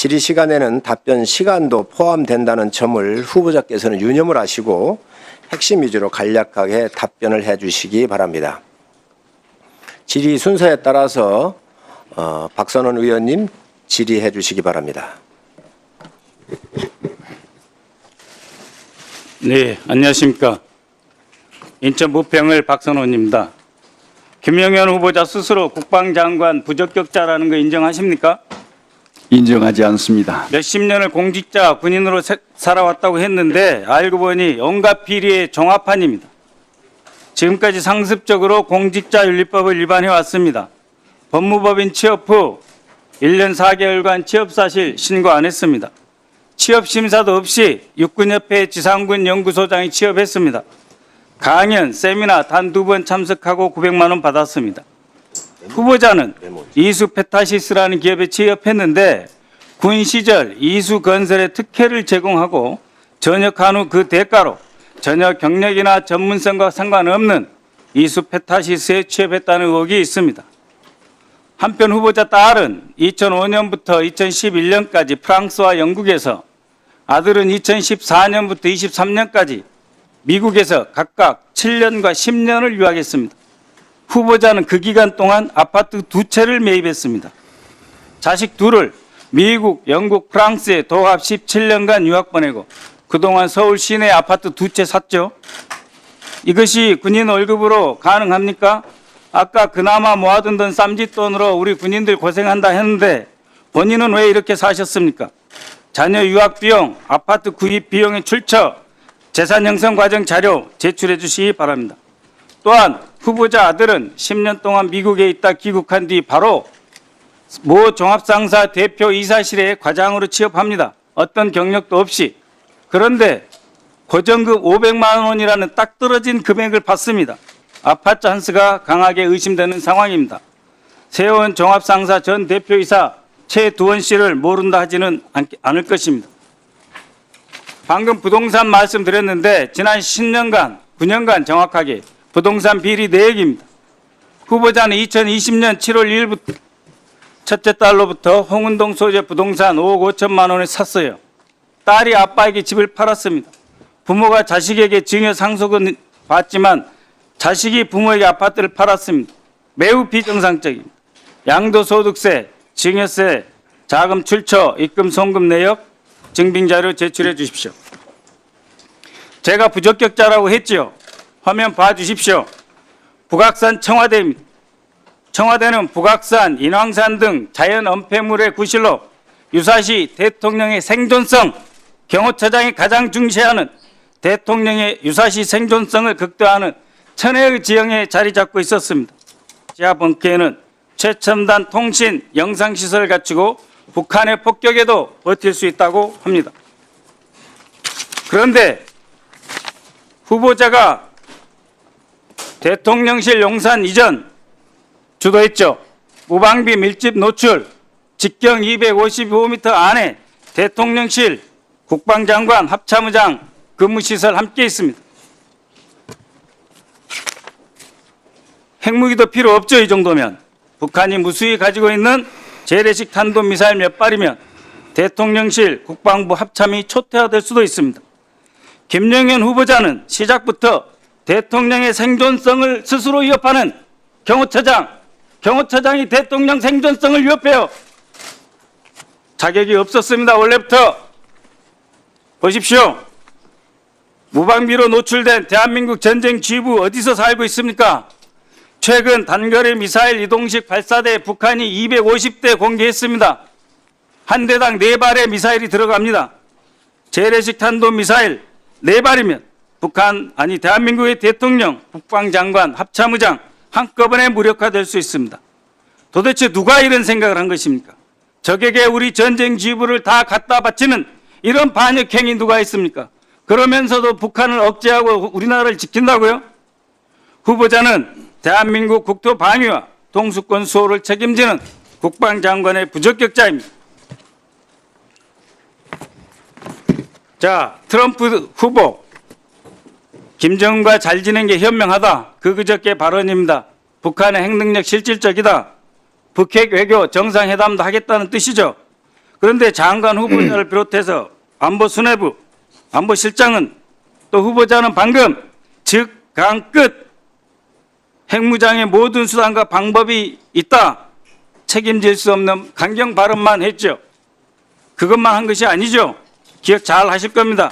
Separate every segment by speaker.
Speaker 1: 질의 시간에는 답변 시간도 포함된다는 점을 후보자께서는 유념을 하시고 핵심 위주로 간략하게 답변을 해 주시기 바랍니다. 질의 순서에 따라서 박선원 의원님 질의해 주시기 바랍니다.
Speaker 2: 네, 안녕하십니까. 인천 부평을 박선원입니다. 김영현 후보자 스스로 국방장관 부적격자라는 거 인정하십니까?
Speaker 3: 인정하지 않습니다.
Speaker 2: 몇십 년을 공직자 군인으로 살아왔다고 했는데 알고 보니 온갖 비리의 종합판입니다. 지금까지 상습적으로 공직자윤리법을 위반해 왔습니다. 법무법인 취업 후 1년 4개월간 취업사실 신고 안 했습니다. 취업심사도 없이 육군협회 지상군 연구소장이 취업했습니다. 강연, 세미나 단 2번 참석하고 900만 원 받았습니다. 후보자는 이수페타시스라는 기업에 취업했는데 군 시절 이수건설에 특혜를 제공하고 전역한 후 그 대가로 전혀 경력이나 전문성과 상관없는 이수페타시스에 취업했다는 의혹이 있습니다. 한편 후보자 딸은 2005년부터 2011년까지 프랑스와 영국에서, 아들은 2014년부터 23년까지 미국에서 각각 7년과 10년을 유학했습니다. 후보자는 그 기간 동안 아파트 2채를 매입했습니다. 자식 둘을 미국, 영국, 프랑스에 도합 17년간 유학 보내고 그동안 서울 시내 아파트 2채 샀죠. 이것이 군인 월급으로 가능합니까? 아까 그나마 모아둔 돈 쌈짓돈으로 우리 군인들 고생한다 했는데 본인은 왜 이렇게 사셨습니까? 자녀 유학 비용, 아파트 구입 비용의 출처, 재산 형성 과정 자료 제출해 주시기 바랍니다. 또한 후보자 아들은 10년 동안 미국에 있다 귀국한 뒤 바로 모 종합상사 대표 이사실에 과장으로 취업합니다. 어떤 경력도 없이. 그런데 고정급 500만 원이라는 딱 떨어진 금액을 받습니다. 아파트 한 수가 강하게 의심되는 상황입니다. 세원 종합상사 전 대표이사 최두원 씨를 모른다 하지는 않을 것입니다. 방금 부동산 말씀드렸는데 지난 10년간, 9년간 정확하게 부동산 비리 내역입니다. 후보자는 2020년 7월 1일부터 첫째 딸로부터 홍은동 소재 부동산 5억 5천만 원을 샀어요. 딸이 아빠에게 집을 팔았습니다. 부모가 자식에게 증여 상속은 받지만 자식이 부모에게 아파트를 팔았습니다. 매우 비정상적입니다. 양도소득세, 증여세, 자금 출처, 입금 송금 내역, 증빙자료 제출해 주십시오. 제가 부적격자라고 했지요. 화면 봐주십시오. 북악산 청와대입니다. 청와대는 북악산, 인왕산 등 자연 엄폐물의 구실로 유사시 대통령의 생존성, 경호처장이 가장 중시하는 대통령의 유사시 생존성을 극대화하는 천혜의 지형에 자리 잡고 있었습니다. 지하 벙커에는 최첨단 통신, 영상시설을 갖추고 북한의 폭격에도 버틸 수 있다고 합니다. 그런데 후보자가 대통령실 용산 이전 주도했죠. 무방비 밀집 노출, 직경 255m 안에 대통령실, 국방장관, 합참의장 근무시설 함께 있습니다. 핵무기도 필요 없죠. 이 정도면. 북한이 무수히 가지고 있는 재래식 탄도미사일 몇 발이면 대통령실, 국방부 합참이 초토화될 수도 있습니다. 김영현 후보자는 시작부터 대통령의 생존성을 스스로 위협하는 경호처장이 대통령 생존성을 위협해요. 자격이 없었습니다. 원래부터. 보십시오. 무방비로 노출된 대한민국 전쟁 지휘부 어디서 살고 있습니까? 최근 단거리 미사일 이동식 발사대 북한이 250대 공개했습니다. 한 대당 4발의 미사일이 들어갑니다. 재래식 탄도미사일 4발이면 대한민국의 대통령, 국방장관, 합참의장 한꺼번에 무력화될 수 있습니다. 도대체 누가 이런 생각을 한 것입니까? 적에게 우리 전쟁 지휘부를 다 갖다 바치는 이런 반역행위 누가 있습니까? 그러면서도 북한을 억제하고 우리나라를 지킨다고요? 후보자는 대한민국 국토 방위와 동수권 수호를 책임지는 국방장관의 부적격자입니다. 자, 트럼프 후보 김정은과 잘 지낸 게 현명하다. 그저께 발언입니다. 북한의 핵능력 실질적이다. 북핵 외교 정상회담도 하겠다는 뜻이죠. 그런데 장관 후보자를 비롯해서 안보 수뇌부, 안보실장은 또 후보자는 방금 즉 강 끝 핵무장의 모든 수단과 방법이 있다. 책임질 수 없는 강경 발언만 했죠. 그것만 한 것이 아니죠. 기억 잘 하실 겁니다.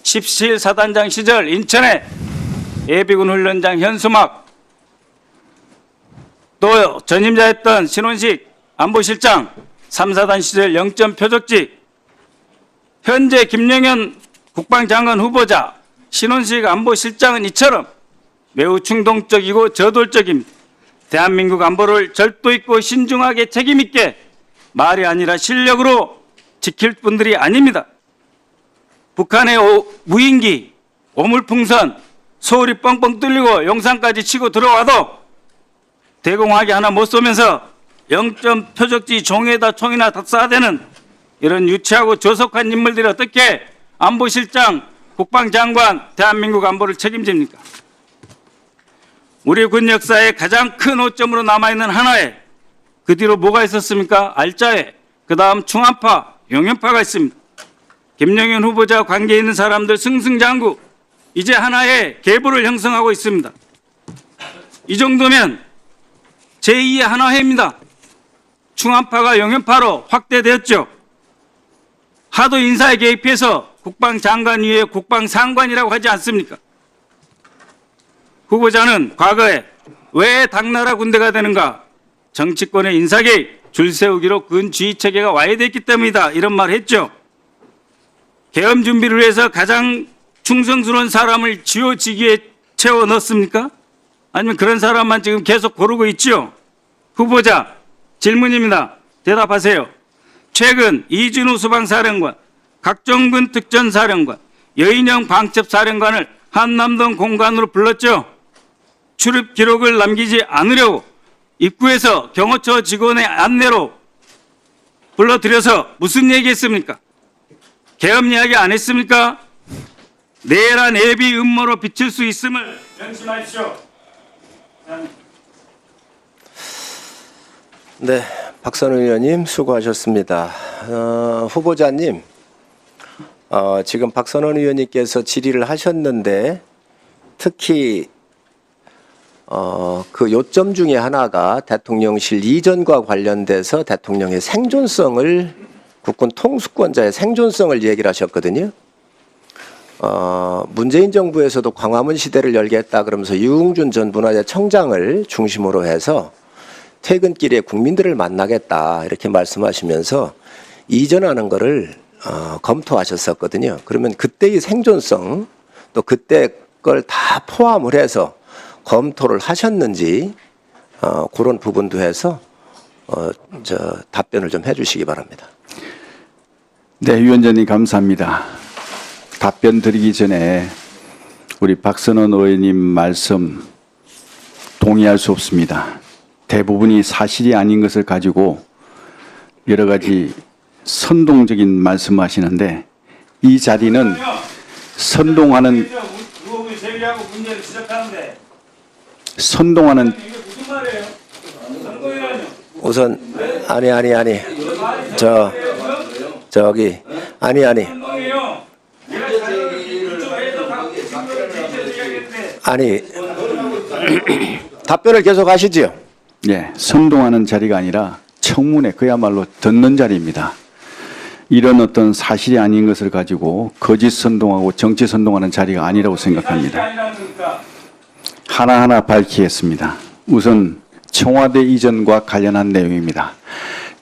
Speaker 2: 17사단장 시절 인천에 예비군 훈련장 현수막, 또 전임자였던 신원식 안보실장 3사단 시절 영점 표적지, 현재 김영현 국방장관 후보자 신원식 안보실장은 이처럼 매우 충동적이고 저돌적입니다. 대한민국 안보를 절도 있고 신중하게 책임 있게 말이 아니라 실력으로 지킬 분들이 아닙니다. 북한의 무인기, 오물풍선, 소울이 뻥뻥 뚫리고 용산까지 치고 들어와도 대공화기 하나 못 쏘면서 영점 표적지 종에다 총이나 다 쏴대는 이런 유치하고 조속한 인물들이 어떻게 안보실장, 국방장관, 대한민국 안보를 책임집니까? 우리 군 역사의 가장 큰 오점으로 남아있는 하나에 그 뒤로 뭐가 있었습니까? 알짜회, 그 다음 충암파, 용연파가 있습니다. 김영현 후보자 관계 있는 사람들 승승장구 이제 하나의 계보를 형성하고 있습니다. 이 정도면 제2의 하나회입니다. 충암파가 용연파로 확대되었죠. 하도 인사에 개입해서 국방장관 위에 국방상관이라고 하지 않습니까? 후보자는 과거에 왜 당나라 군대가 되는가? 정치권의 인사 개입, 줄 세우기로 군주의 체계가 와해됐기 때문이다. 이런 말을 했죠. 계엄 준비를 위해서 가장 충성스러운 사람을 지휘직에 채워 넣습니까? 아니면 그런 사람만 지금 계속 고르고 있죠? 후보자, 질문입니다. 대답하세요. 최근 이준우 수방사령관, 각종군 특전사령관, 여인영 방첩사령관을 한남동 공간으로 불렀죠. 출입 기록을 남기지 않으려고 입구에서 경호처 직원의 안내로 불러들여서 무슨 얘기했습니까? 계엄 이야기 안 했습니까? 내란 예비 음모로 비칠 수 있음을 명심하십시오.
Speaker 1: 네, 박선우 의원님 수고하셨습니다. 후보자님, 지금 박선원 의원님께서 질의를 하셨는데 특히 그 요점 중에 하나가 대통령실 이전과 관련돼서 대통령의 생존성을, 국군 통수권자의 생존성을 얘기를 하셨거든요. 문재인 정부에서도 광화문 시대를 열겠다 그러면서 유흥준 전 문화재청장을 중심으로 해서 퇴근길에 국민들을 만나겠다 이렇게 말씀하시면서 이전하는 거를 검토하셨었거든요. 그러면 그때의 생존성 또 그때 걸 다 포함을 해서 검토를 하셨는지 그런 부분도 해서 답변을 좀 해주시기 바랍니다.
Speaker 3: 네, 위원장님 감사합니다. 답변 드리기 전에 우리 박선원 의원님 말씀 동의할 수 없습니다. 대부분이 사실이 아닌 것을 가지고 여러 가지 선동적인 말씀하시는데 이 자리는 선동하는
Speaker 1: 우선 아니 저기 아니 답변을 계속 하시지요.
Speaker 3: 예, 선동하는 자리가 아니라 청문회 그야말로 듣는 자리입니다. 이런 어떤 사실이 아닌 것을 가지고 거짓 선동하고 정치 선동하는 자리가 아니라고 생각합니다. 하나하나 밝히겠습니다. 우선 청와대 이전과 관련한 내용입니다.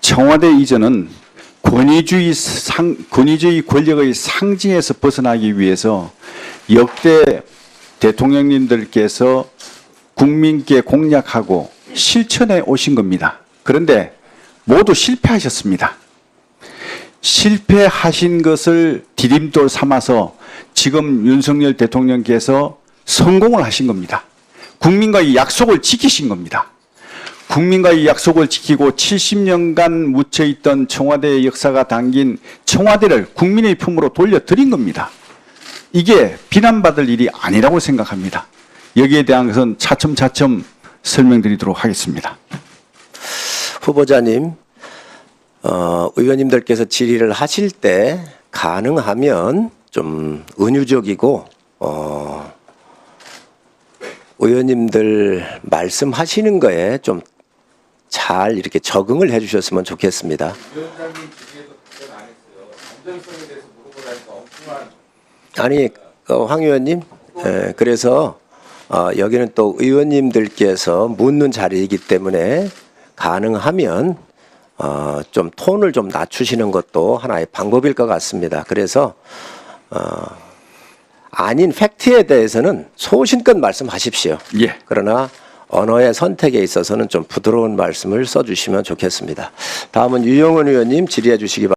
Speaker 3: 청와대 이전은 권위주의 권력의 상징에서 벗어나기 위해서 역대 대통령님들께서 국민께 공약하고 실천해 오신 겁니다. 그런데 모두 실패하셨습니다. 실패하신 것을 디딤돌 삼아서 지금 윤석열 대통령께서 성공을 하신 겁니다. 국민과의 약속을 지키신 겁니다. 국민과의 약속을 지키고 70년간 묻혀있던 청와대의 역사가 담긴 청와대를 국민의 품으로 돌려드린 겁니다. 이게 비난받을 일이 아니라고 생각합니다. 여기에 대한 것은 차츰차츰 설명드리도록 하겠습니다.
Speaker 1: 후보자님, 의원님들께서 질의를 하실 때 가능하면 좀 은유적이고 의원님들 말씀하시는 거에 좀 잘 이렇게 적응을 해주셨으면 좋겠습니다.
Speaker 4: 위원장님 질의에도 답변 안 했어요. 안전성에 대해서 물어보라니까 엉뚱한.
Speaker 1: 아니, 황 의원님, 그래서 여기는 또 의원님들께서 묻는 자리이기 때문에 가능하면 좀 톤을 좀 낮추시는 것도 하나의 방법일 것 같습니다. 그래서 아닌 팩트에 대해서는 소신껏 말씀하십시오.
Speaker 3: 예.
Speaker 1: 그러나 언어의 선택에 있어서는 좀 부드러운 말씀을 써주시면 좋겠습니다. 다음은 유영원 의원님 질의해 주시기 바랍니다.